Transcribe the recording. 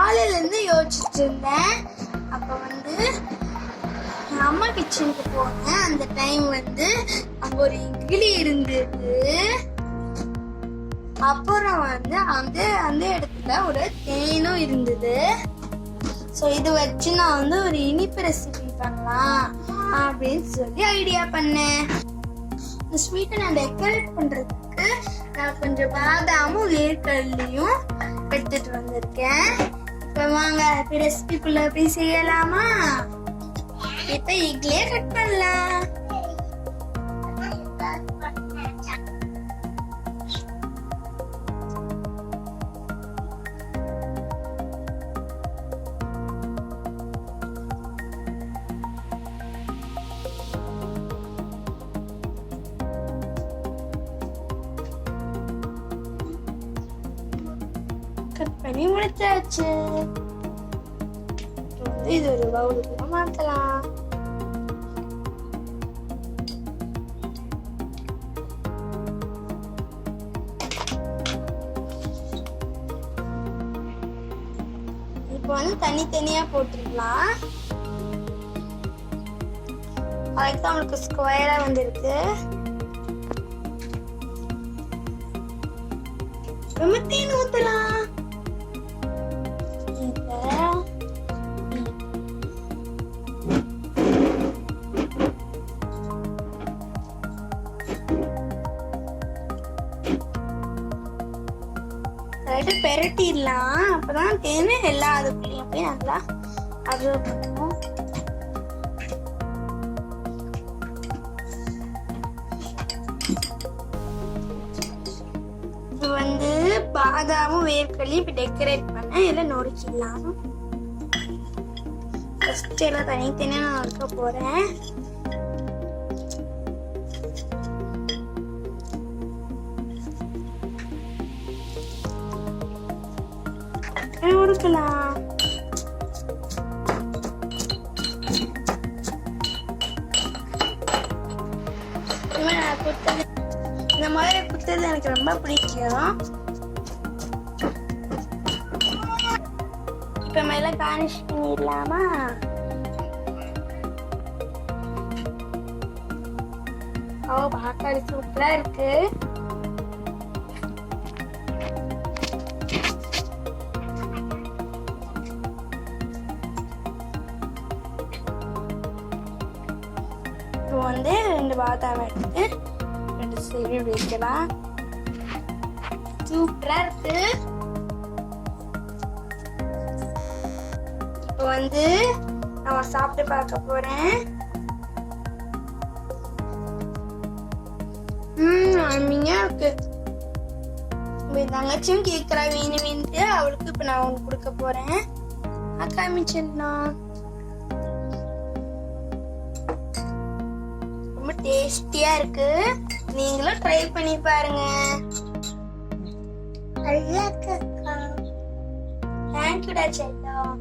காலையில இருந்து யோசிச்சுட்டு இருந்தேன். அப்ப வந்து அம்மா கிச்சனுக்கு போனேன். அந்த டைம் வந்து அங்க ஒரு இட்லி இருந்தது. அப்புறம் வந்து அந்த இடத்துல ஒரு தேனும் இருந்தது. ஸோ இது வச்சு நான் வந்து ஒரு இனிப்பு ரெசிபி பண்ணலாம் அப்படின்னு சொல்லி ஐடியா பண்ணேன். இந்த ஸ்வீட்டை நான் டெக்கரேட் பண்றதுக்கு நான் கொஞ்சம் பாதாமும் வேர்க்கடலையும் எடுத்துட்டு வந்திருக்கேன். இப்ப வாங்க ரெசிபிக்குள்ள போய் செய்யலாமா? இப்ப இட்லியே கட் பண்ணலாம். கட் பண்ணி முடிச்சாச்சு. இது ஒரு பவுலுக்குள்ள மாத்தலாம். இப்போ வந்து தனித்தனியா போட்டுக்கலாம். அதுக்கு நம்மளுக்கு ஸ்கொயரா வந்திருக்கு. ரொம்ப தேன் ஊத்தலாம். பெரட்டிடலாம். அப்பதான் தேன் எல்லா அதுக்குள்ளேயும் போய் நல்லா அப்சர்வ் பண்ணும். இது வந்து பாதாமும் வேர்க்கடலையும் இப்ப டெக்கரேட் பண்ண எல்லாம் நொறுக்கிடலாம். ஃபர்ஸ்ட் எல்லாம் தனித்தனியா நான் நொறுக்க போறேன். உருக்கலாம். இந்த மாதிரி குத்துறது எனக்கு ரொம்ப பிடிக்கும். இப்ப மேல கார்னிஷ் பண்ணிடலாமா? பாக்காளி சூப்பரா இருக்கு. வந்து 2 பாதாம் எடுத்து 2 சைடு வைக்கலாம். சூப்பரா இருக்கு. இப்போ வந்து நான் சாப்பிட்டு பார்க்க போறேன். அருமையா இருக்கு. தங்கச்சியும் கேட்கறா வேணும்ட்டு. அவளுக்கு இப்ப நான் ஒண்ணு கொடுக்க போறேன். அக்கா மிச்சம் டேஸ்டியா இருக்கு. நீங்களும் ட்ரை பண்ணி பாருங்க. தேங்க்யூடா செல்லம்.